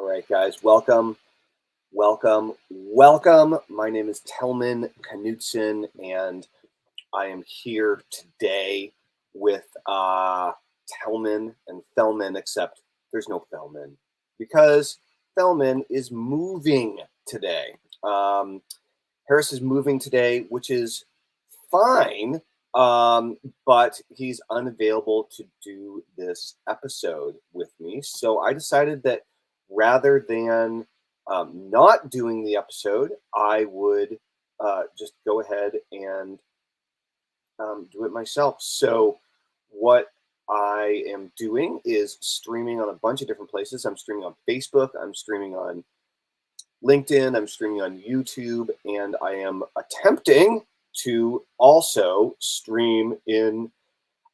right, guys, welcome. My name is Tellman Knudsen, and I am here today with Tellman and Fellman, except there's no Fellman because Fellman is moving today. Harris is moving today, which is fine, but he's unavailable to do this episode with me. So I decided that rather than not doing the episode, I would just go ahead and do it myself. So what I am doing is streaming on a bunch of different places. I'm streaming on Facebook, I'm streaming on LinkedIn, I'm streaming on YouTube, and I am attempting to also stream in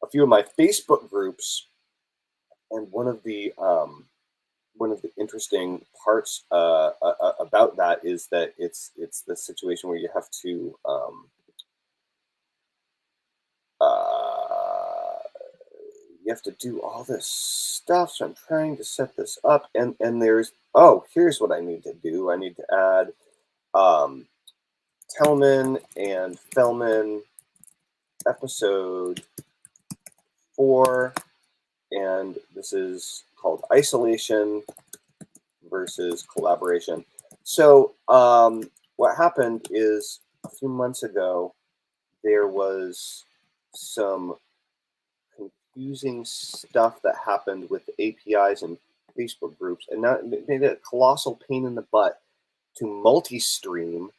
a few of my Facebook groups. And one of the interesting parts about that is that it's the situation where you have to do all this stuff. So I'm trying to set this up, and there's here's what I need to do. I need to add Tellman and Fellman episode 4, and this is called isolation versus collaboration. So what happened is a few months ago there was some confusing stuff that happened with APIs and Facebook groups, and that made it a colossal pain in the butt to multi-stream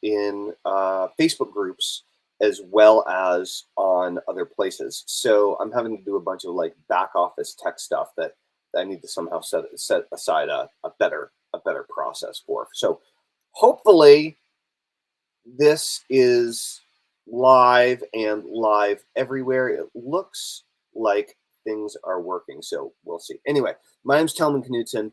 in Facebook groups as well as on other places. So I'm having to do a bunch of like back office tech stuff that I need to somehow set aside a better process for. So hopefully this is live and live everywhere. It looks like things are working, so we'll see. Anyway, my name's Tellman Knudsen.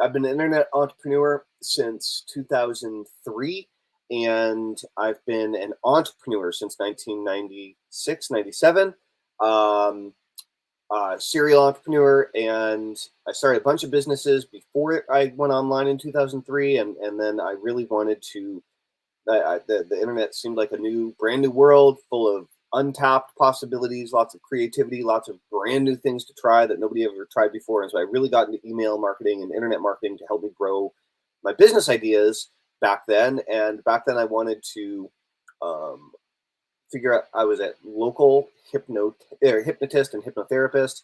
I've been an internet entrepreneur since 2003, and I've been an entrepreneur since 1996, 97. Serial entrepreneur, and I started a bunch of businesses before I went online in 2003, and then I really wanted to. The internet seemed like a brand new world full of untapped possibilities, lots of creativity, lots of brand new things to try that nobody ever tried before. And so I really got into email marketing and internet marketing to help me grow my business ideas back then. And back then I wanted to figure out, I was a local hypnotist and hypnotherapist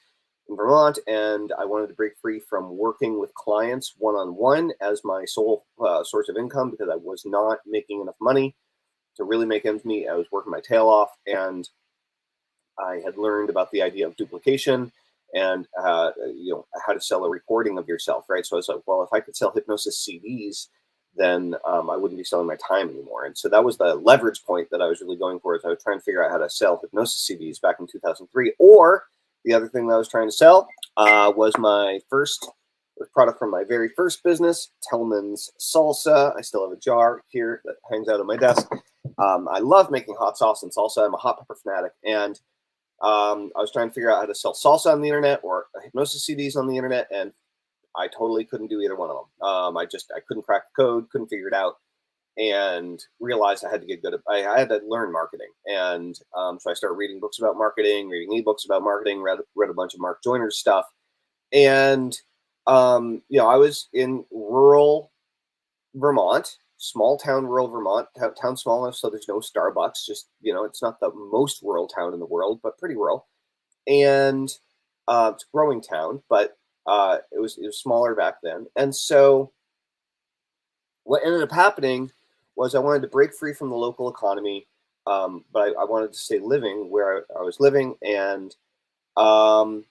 in Vermont, and I wanted to break free from working with clients one-on-one as my sole source of income, because I was not making enough money to really make ends meet. I was working my tail off, and I had learned about the idea of duplication and how to sell a recording of yourself, right? So I was like, well, if I could sell hypnosis CDs, then I wouldn't be selling my time anymore. And so that was the leverage point that I was really going for, is I was trying to figure out how to sell hypnosis CDs back in 2003. Or the other thing that I was trying to sell was my first product from my very first business, Tellman's Salsa. I still have a jar here that hangs out on my desk. I love making hot sauce and salsa. I'm a hot pepper fanatic. And I was trying to figure out how to sell salsa on the internet or hypnosis CDs on the internet, and I totally couldn't do either one of them. I couldn't crack the code, couldn't figure it out, and realized I had to get good at. I had to learn marketing, and so I started reading books about marketing, reading ebooks about marketing, read a bunch of Mark Joyner's stuff, and I was in rural Vermont, small town, rural Vermont, town small enough so there's no Starbucks. Just it's not the most rural town in the world, but pretty rural, and it's a growing town, but it was smaller back then. And so what ended up happening was I wanted to break free from the local economy, but I wanted to stay living where I was living, and I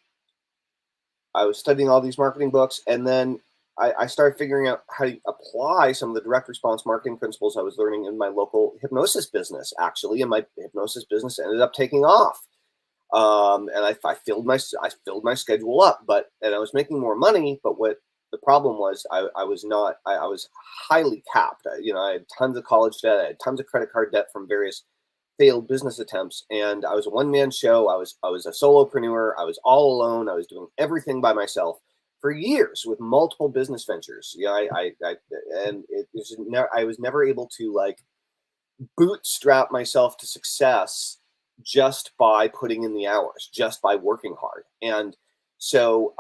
was studying all these marketing books, and then I started figuring out how to apply some of the direct response marketing principles I was learning in my local hypnosis business, actually, and my hypnosis business ended up taking off. And I filled my schedule up, and I was making more money. But what the problem was, I was highly capped. I had tons of college debt, I had tons of credit card debt from various failed business attempts, and I was a one-man show. I was a solopreneur. I was all alone. I was doing everything by myself for years with multiple business ventures. Yeah, and it was never, I was never able to like bootstrap myself to success just by putting in the hours, just by working hard. And so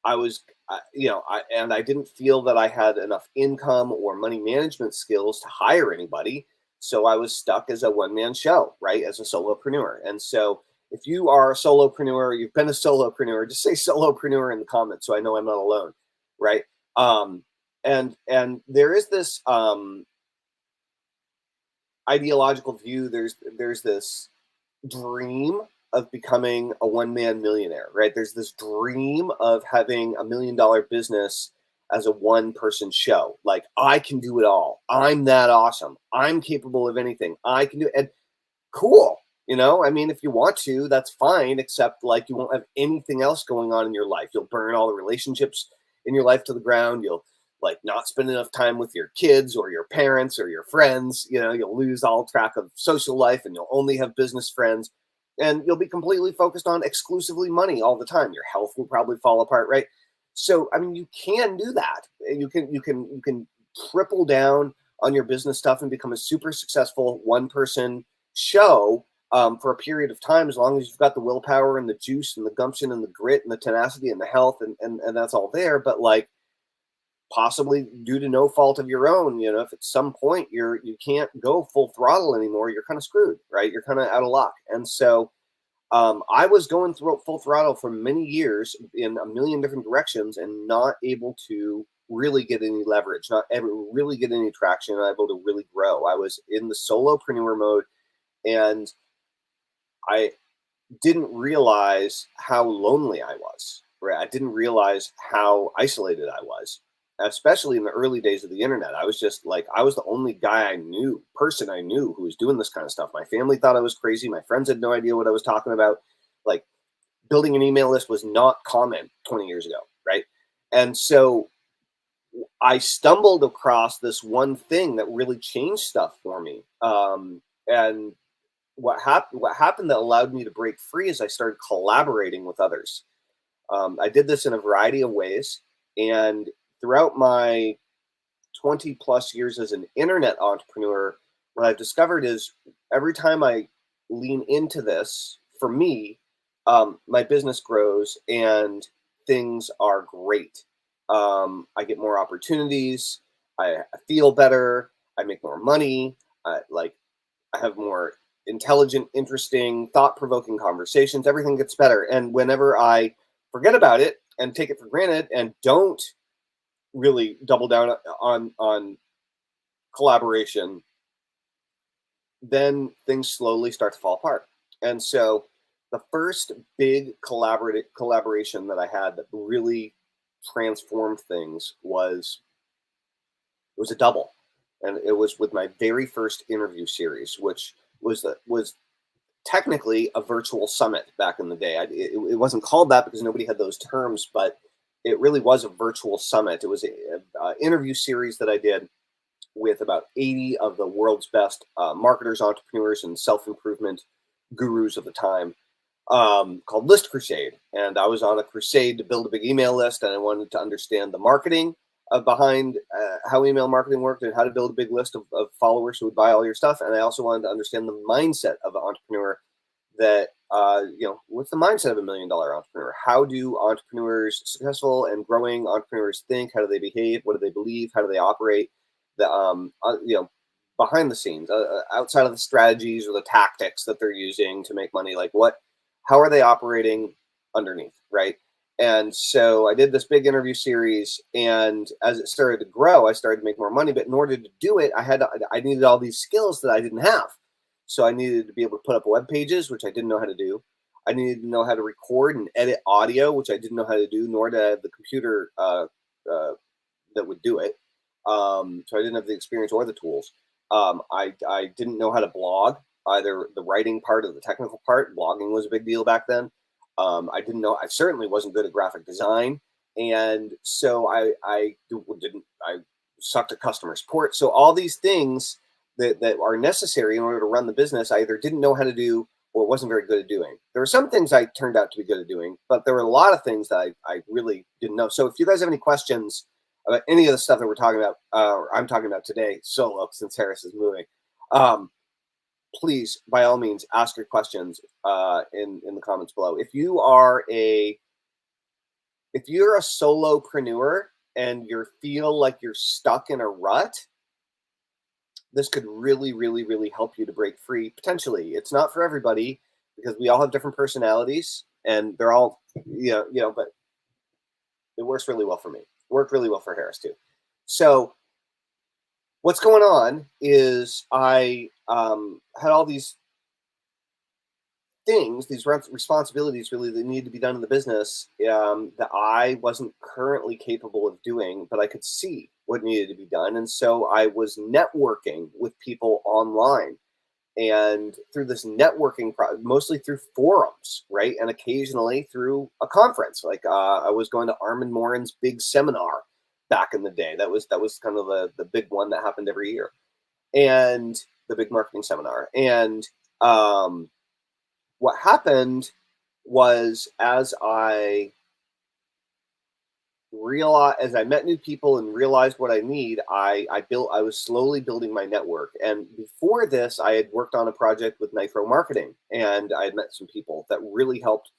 I was, I didn't feel that I had enough income or money management skills to hire anybody. So I was stuck as a one man show, right? As a solopreneur. And so if you are a solopreneur, you've been a solopreneur, just say solopreneur in the comments so I know I'm not alone, right? And there is this ideological view. There's this dream of becoming a one-man millionaire, right? There's this dream of having $1 million business as a one-person show. Like, I can do it all. I'm that awesome. I'm capable of anything. I can do it. And cool. I mean, if you want to, that's fine, except like you won't have anything else going on in your life. You'll burn all the relationships in your life to the ground. You'll like not spend enough time with your kids or your parents or your friends. You'll lose all track of social life and you'll only have business friends, and you'll be completely focused on exclusively money all the time. Your health will probably fall apart, right? So, I mean, you can do that. You can triple down on your business stuff and become a super successful one-person show for a period of time, as long as you've got the willpower and the juice and the gumption and the grit and the tenacity and the health, and that's all there. But like, possibly due to no fault of your own, if at some point you can't go full throttle anymore, you're kind of screwed, right? You're kind of out of luck. And so I was going through full throttle for many years in a million different directions and not able to really get any leverage, not ever really get any traction, not able to really grow. I was in the solopreneur mode, and I didn't realize how lonely I was, right? I didn't realize how isolated I was, especially in the early days of the internet. I was just like, I was the only person I knew who was doing this kind of stuff. My family thought I was crazy. My friends had no idea what I was talking about. Like, building an email list was not common 20 years ago, right? And so I stumbled across this one thing that really changed stuff for me. And what happened that allowed me to break free is I started collaborating with others. I did this in a variety of ways, and throughout my 20 plus years as an internet entrepreneur, what I've discovered is every time I lean into this, for me, my business grows and things are great. I get more opportunities. I feel better. I make more money. I have more intelligent, interesting, thought-provoking conversations. Everything gets better. And whenever I forget about it and take it for granted and don't really double down on collaboration, then things slowly start to fall apart. And so the first big collaboration that I had that really transformed things was a double, and it was with my very first interview series, which was technically a virtual summit back in the day. It wasn't called that because nobody had those terms, but it really was a virtual summit. It was a interview series that I did with about 80 of the world's best marketers, entrepreneurs, and self-improvement gurus of the time, called List Crusade. And I was on a crusade to build a big email list, and I wanted to understand the marketing behind how email marketing worked and how to build a big list of followers who would buy all your stuff. And I also wanted to understand the mindset of an entrepreneur, that what's the mindset of $1 million entrepreneur? How do entrepreneurs, successful and growing entrepreneurs, think? How do they behave? What do they believe? How do they operate? Behind the scenes, outside of the strategies or the tactics that they're using to make money, how are they operating underneath, right? And so I did this big interview series, and as it started to grow, I started to make more money. But in order to do it, I needed all these skills that I didn't have. So I needed to be able to put up web pages, which I didn't know how to do. I needed to know how to record and edit audio, which I didn't know how to do, nor did I have the computer that would do it. So I didn't have the experience or the tools. I didn't know how to blog, either the writing part or the technical part. Blogging was a big deal back then. I certainly wasn't good at graphic design. And so I sucked at customer support. So all these things that are necessary in order to run the business, I either didn't know how to do or wasn't very good at doing. There were some things I turned out to be good at doing, but there were a lot of things that I really didn't know. So if you guys have any questions about any of the stuff that we're talking about, or I'm talking about today, solo, since Harris is moving, please, by all means, ask your questions in the comments below. If you're a solopreneur and you feel like you're stuck in a rut, this could really, really, really help you to break free. Potentially, it's not for everybody because we all have different personalities, and they're all, but it works really well for me. It worked really well for Harris too. So what's going on is I had all these things, these responsibilities really that needed to be done in the business that I wasn't currently capable of doing, but I could see what needed to be done. And so I was networking with people online, and through this networking, mostly through forums, right? And occasionally through a conference. Like I was going to Armin Morin's big seminar back in the day. That was kind of the big one that happened every year, and the big marketing seminar. And what happened was, as I met new people and realized what I need, I was slowly building my network. And before this, I had worked on a project with Nitro Marketing, and I had met some people that really helped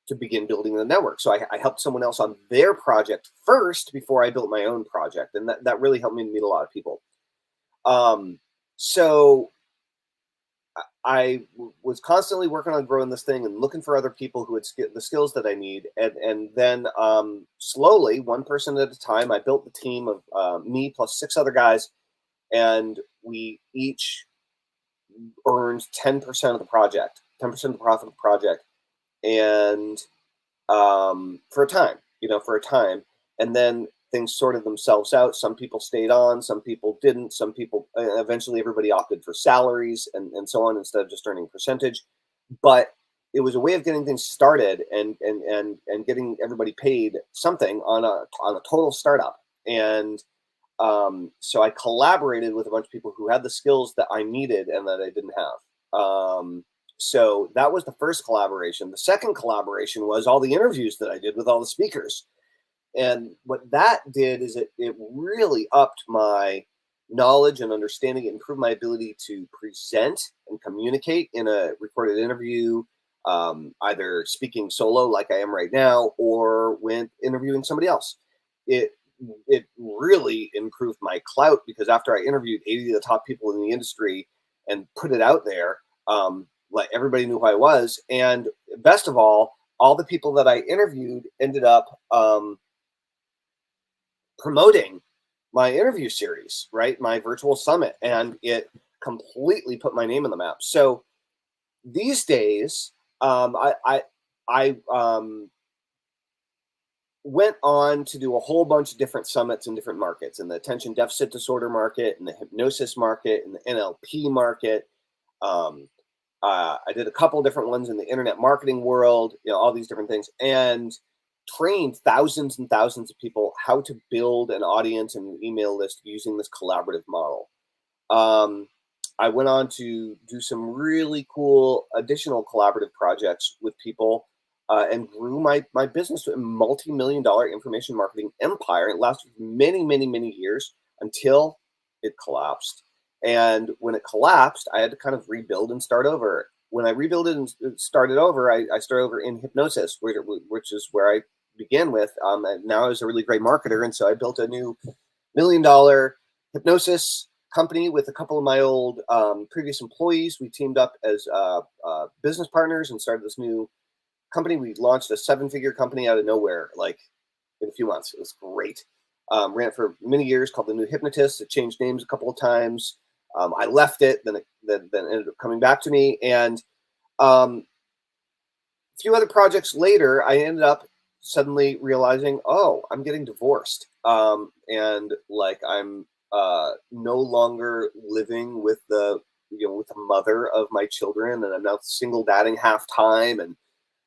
to begin building the network. So I helped someone else on their project first before I built my own project. And that really helped me to meet a lot of people. So I was constantly working on growing this thing and looking for other people who had the skills that I need. And then slowly, one person at a time, I built the team of me plus 6 other guys. And we each earned 10% of the project, 10% of the profit of the project. And for a time. And then things sorted themselves out. Some people stayed on, some people didn't. Some people, eventually everybody opted for salaries and so on instead of just earning percentage. But it was a way of getting things started and getting everybody paid something on a total startup. And so I collaborated with a bunch of people who had the skills that I needed and that I didn't have. So that was the first collaboration. The second collaboration was all the interviews that I did with all the speakers. And what that did is it really upped my knowledge and understanding. It improved my ability to present and communicate in a recorded interview, either speaking solo like I am right now, or when interviewing somebody else. It really improved my clout, because after I interviewed 80 of the top people in the industry and put it out there, like everybody knew who I was. And best of all the people that I interviewed ended up promoting my interview series, right? My virtual summit, and it completely put my name on the map. So these days, I went on to do a whole bunch of different summits in different markets, in the attention deficit disorder market, in the hypnosis market, in the NLP market. I did a couple different ones in the internet marketing world, all these different things, and trained thousands and thousands of people how to build an audience and an email list using this collaborative model. I went on to do some really cool additional collaborative projects with people and grew my business to a multi-million-dollar information marketing empire. It lasted many, many, many years until it collapsed. And when it collapsed, I had to kind of rebuild and start over. When I rebuilt it and started over, I started over in hypnosis, which is where I began with. And now I was a really great marketer. And so I built a new $1 million hypnosis company with a couple of my old previous employees. We teamed up as business partners and started this new company. We launched a 7-figure company out of nowhere, like in a few months. It was great. Ran it for many years, called The New Hypnotist. It changed names a couple of times. I left it, then ended up coming back to me. And a few other projects later, I ended up suddenly realizing, oh, I'm getting divorced. And like I'm no longer living with the mother of my children, and I'm now single dadding half time and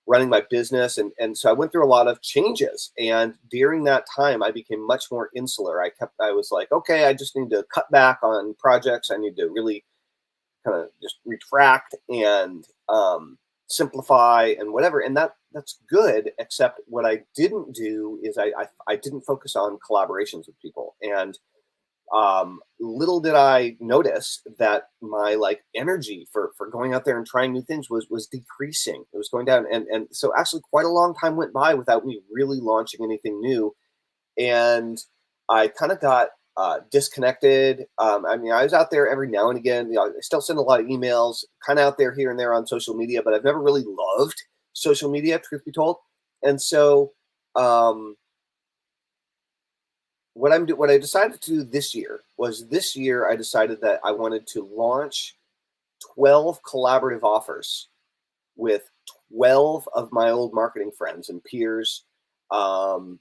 running my business. And so I went through a lot of changes. And during that time, I became much more insular. I was like, okay, I just need to cut back on projects. I need to really kind of just retract and simplify and whatever. And that's good, except what I didn't do is I didn't focus on collaborations with people. And little did I notice that my like energy for going out there and trying new things was decreasing. It was going down, and so actually quite a long time went by without me really launching anything new, and I kind of got disconnected. I mean, I was out there every now and again. I still send a lot of emails, kind of out there here and there on social media, but I've never really loved social media, truth be told. And so, um, what I decided to do this year I decided that I wanted to launch 12 collaborative offers with 12 of my old marketing friends and peers, um,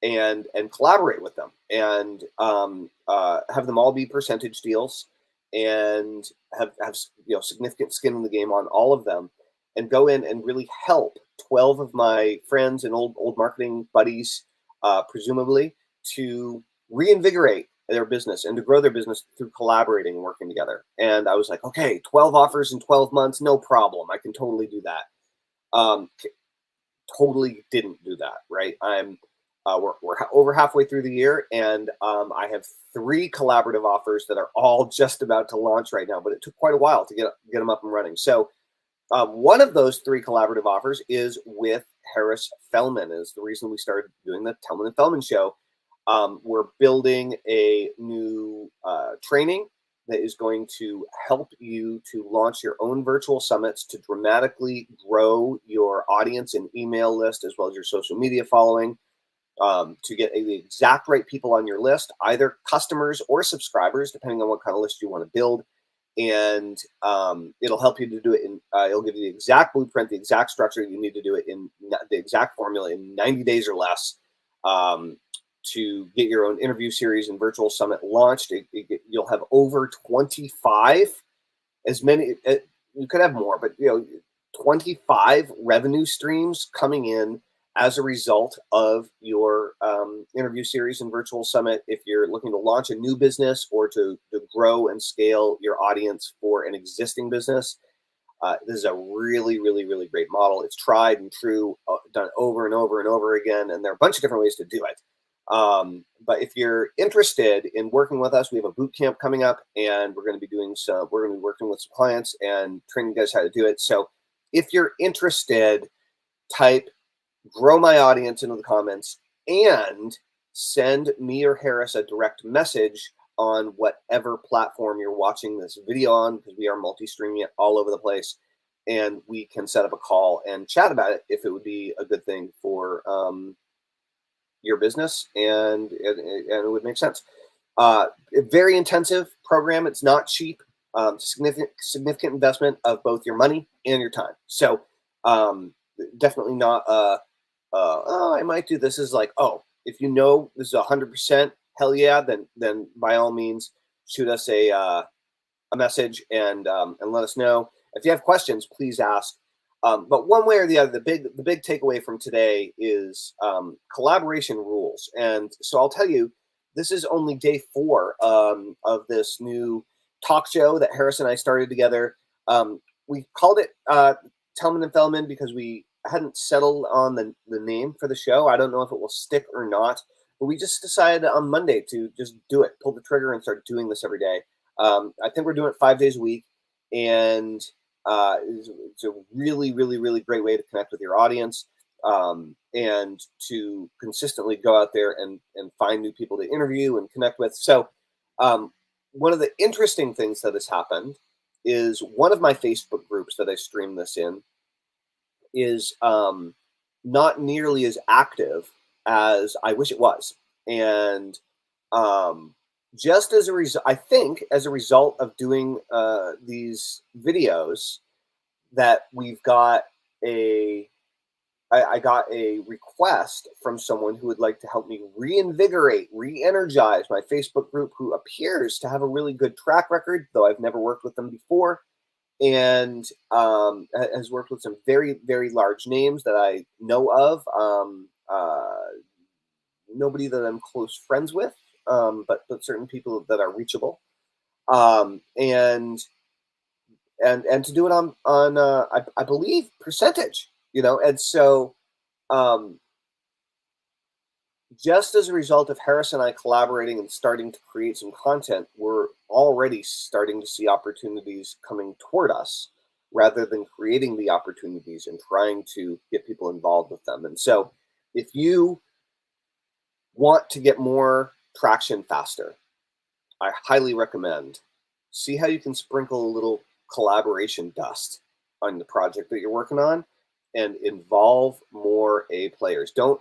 and collaborate with them, and have them all be percentage deals, and have significant skin in the game on all of them, and go in and really help 12 of my friends and old marketing buddies, presumably, to reinvigorate their business and to grow their business through collaborating and working together. And I was like, okay, 12 offers in 12 months, no problem. I can totally do that. Um, totally didn't do that, right? We're over halfway through the year, and I have 3 collaborative offers that are all just about to launch right now, but it took quite a while to get them up and running. So one of those 3 collaborative offers is with Harris Fellman. Is the reason we started doing the Tellman and Fellman Show. We're building a new training that is going to help you to launch your own virtual summits, to dramatically grow your audience and email list, as well as your social media following, to get the exact right people on your list, either customers or subscribers, depending on what kind of list you want to build. And it'll help you to do it in, it'll give you the exact blueprint, the exact structure you need to do it in, the exact formula in 90 days or less, to get your own interview series and virtual summit launched. You'll have over 25, as many, you could have more, but 25 revenue streams coming in as a result of your interview series and virtual summit. If you're looking to launch a new business or to grow and scale your audience for an existing business, this is a really, really, really great model. It's tried and true, done over and over and over again, and there are a bunch of different ways to do it. But if you're interested in working with us, we have a boot camp coming up, and we're going to be working with some clients and training you guys how to do it. So if you're interested, type "grow my audience" into the comments and send me or Harris a direct message on whatever platform you're watching this video on, because we are multi-streaming it all over the place, and we can set up a call and chat about it if it would be a good thing for your business, and it would make sense. A very intensive program. It's not cheap. Significant investment of both your money and your time. So definitely not oh, I might do this. Is like, oh, if you know this is 100% hell yeah, then by all means shoot us a message and let us know. If you have questions, please ask. But one way or the other, the big takeaway from today is collaboration rules. And so I'll tell you, this is only day 4 of this new talk show that Harris and I started together. We called it Tellman and Fellman because we hadn't settled on the name for the show. I don't know if it will stick or not, but we just decided on Monday to just do it, pull the trigger, and start doing this every day. I think we're doing it 5 days a week, and it's a really, really, really great way to connect with your audience, and to consistently go out there and find new people to interview and connect with. So one of the interesting things that has happened is one of my Facebook groups that I stream this in is not nearly as active as I wish it was. And just as a result, I think as a result of doing these videos, that we've got I got a request from someone who would like to help me reinvigorate, re-energize my Facebook group, who appears to have a really good track record, though I've never worked with them before, and has worked with some very, very large names that I know of. Nobody that I'm close friends with, but certain people that are reachable. And and to do it on I believe percentage, and so um, just as a result of Harris and I collaborating and starting to create some content, we're already starting to see opportunities coming toward us rather than creating the opportunities and trying to get people involved with them. And so if you want to get more traction faster, I highly recommend see how you can sprinkle a little collaboration dust on the project that you're working on and involve more A players. Don't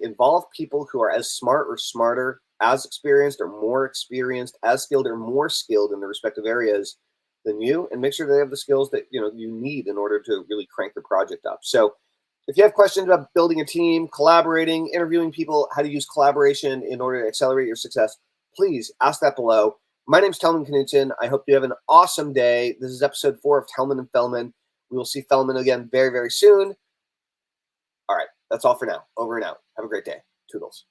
involve people who are as smart or smarter, as experienced or more experienced, as skilled or more skilled in their respective areas than you, and make sure they have the skills that you need in order to really crank your project up. So if you have questions about building a team, collaborating, interviewing people, how to use collaboration in order to accelerate your success, please ask that below. My name's Tellman Knutson. I hope you have an awesome day. This is episode 4 of Tellman and Fellman. We will see Fellman again very, very soon. All right, that's all for now. Over and out. Have a great day. Toodles.